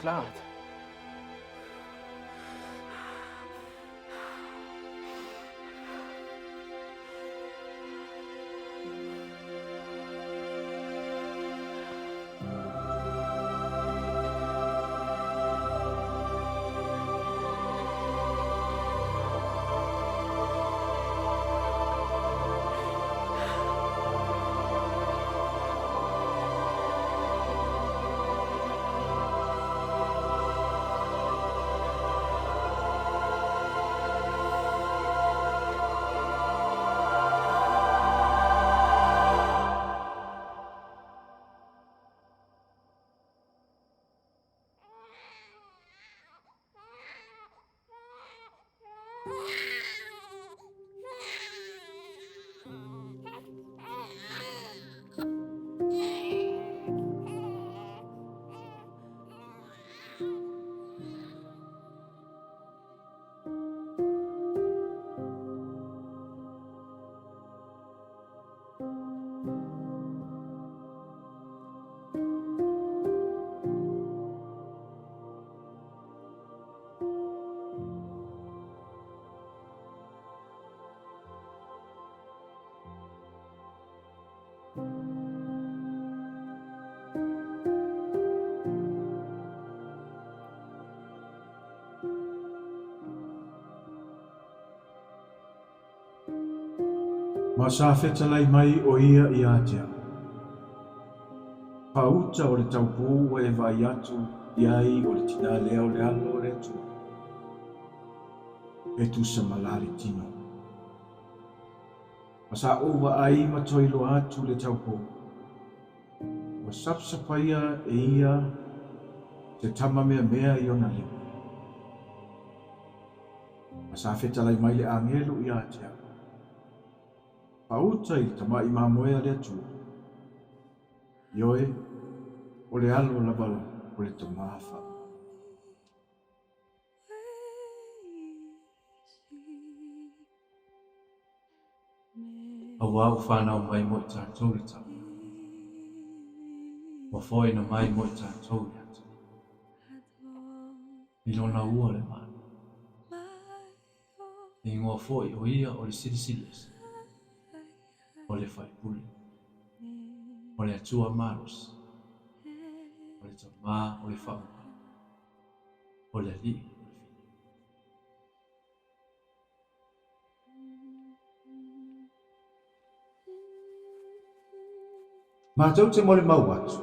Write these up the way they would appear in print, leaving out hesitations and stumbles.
klaret. Masa fetalai mai o ia I atea. Pauta o le taupu o e vai atu iai o le tina lea o le alo o le atu. E tu sa malari tino. Masa uwa ai matoilo atu le taupu. O sapsapaia e ia te tama mea mea I ona leo. Masa fetalai mai le angelu I atea. Pauta I tamai mamoea le atu. Ioe, o le alo lava o le tomafa. Awa u whanau mai mo I tātou le tau. Wa whoina mai mo I tātou le atu. I lona ua le mana. I ngoa fwoi o ia o le sirisilias. O le whaipule. O le atua maros. O le tamā o le whaunga. O le li. Mātou te mole mau atu.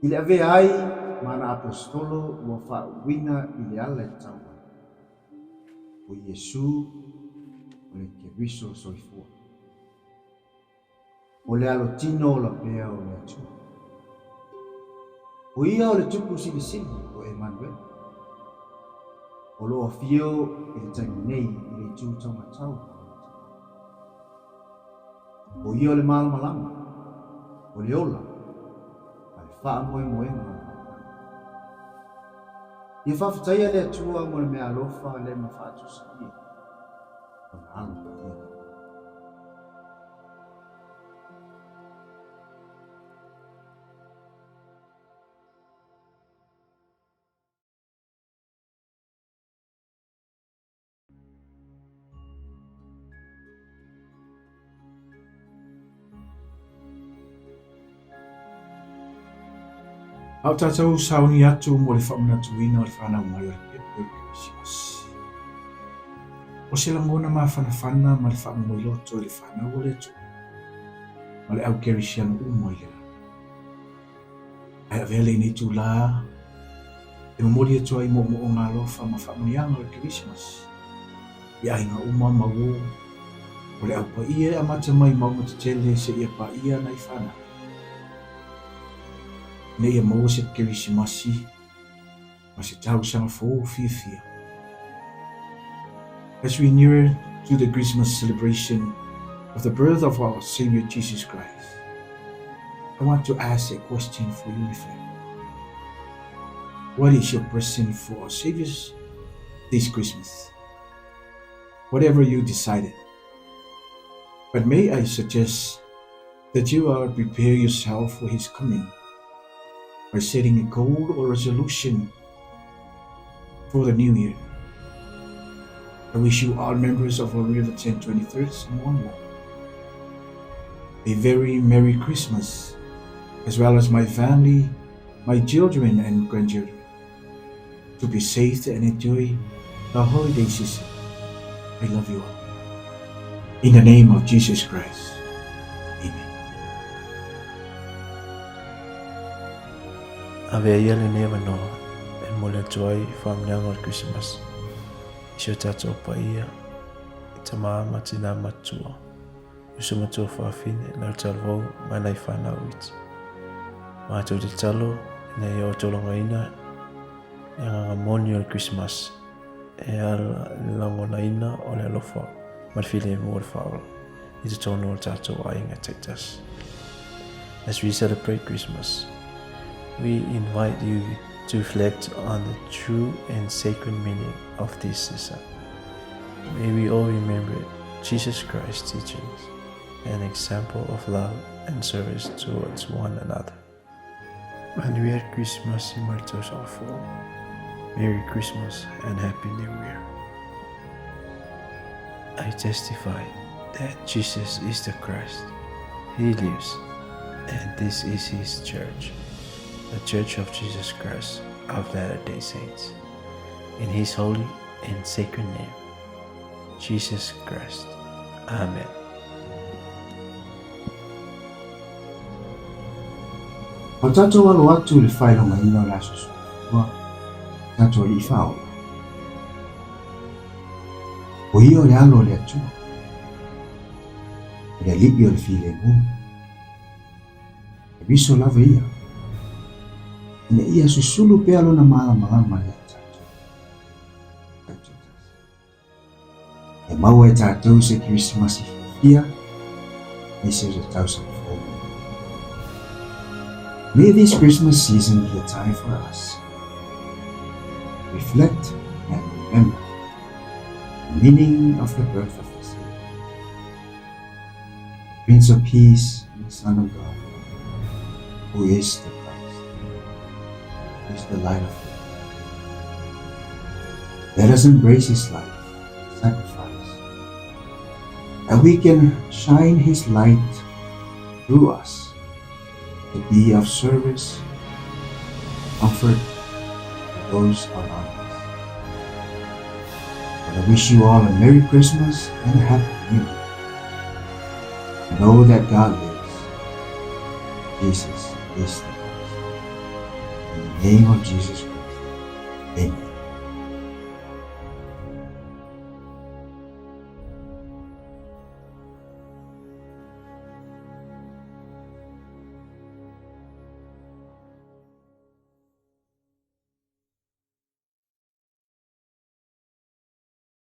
I le ave ai mana apostolo ua whauina I le ala e tau. O Iesu o le keriso soifua. O le alo tino o la pea o le atu. O ia o le tupu silisili o Emmanuel. O loa fio I le taimu nei I le tu tau matau. O ia o le malamalama. O le ola. A le wha moe moenga. Ia whawhataia le atua mo le mea alofa le mawhatu sakia. O na alo patia. Au tātou sauni atu mo le whamanatuina o le whanau mai o le pepe Christmas. O se langona ma whanawhana ma le whanau loto o le whanau o le atu. Ma le au kerisiano umo I le. Ai avele nei tu la. E mamori atu ai mo o ngā lofa ma whamanianga o le Christmas. I ai ngā uma mau. O le au pa ia amata mai mau matatele se ia pa ia nai whanau. Nei mau se kerisimasi ma se tausanga fō fia. As we near to the Christmas celebration of the birth of our Savior Jesus Christ, I want to ask a question for you, friend. What is your present for our Savior this Christmas? Whatever you decided. But may I suggest that you prepare yourself for His coming. by setting a goal or resolution for the new year. I wish you all members of our Riverton 23rd Samoan a very Merry Christmas, as well as my family, my children and grandchildren, to be safe and enjoy the holiday season. I love you all. In the name of Jesus Christ, amen. Avea le neva noa, en mole tuai whamneanga o Christmas. Isio tato pa ia, I tamaa matina matua. Uso matua whawhine, lau talvau, mai nei whanau iti. Mātou te talo, nei o tolonga ina, e nganga moni o Christmas, e ala langona ina o le alofa, marwhile e mua whaola, I te tono o tatou ainga teitas. As we celebrate Christmas, we invite you to reflect on the true and sacred meaning of this season. May we all remember Jesus Christ's teachings, an example of love and service towards one another. And we at Christmas in Martos all. Merry Christmas and Happy New Year. I testify that Jesus is the Christ. He lives, and this is His church, the Church of Jesus Christ of Latter-day Saints. In His holy and sacred name, Jesus Christ. Amen. O tatou alo atu le whailonga ina o le asusu. Tatou li whaola. O ia o le alo le atu. Le lipi o le file ngu. E biso lava ia. Ina ia susulu pe alo na malama le tatou. E maua e tatou se Christmas I fia. E se le tau sa fōu. May this Christmas season be a time for us to reflect and remember the meaning of the birth of the Savior, the Prince of Peace and the Son of God, who is the Christ, who is the light of the world. Let us embrace His life, sacrifice, that we can shine His light through us to be of service, comfort to those around us. And I wish you all a Merry Christmas and a Happy New Year. Know that God lives. Jesus is the Christ. In the name of Jesus Christ, amen.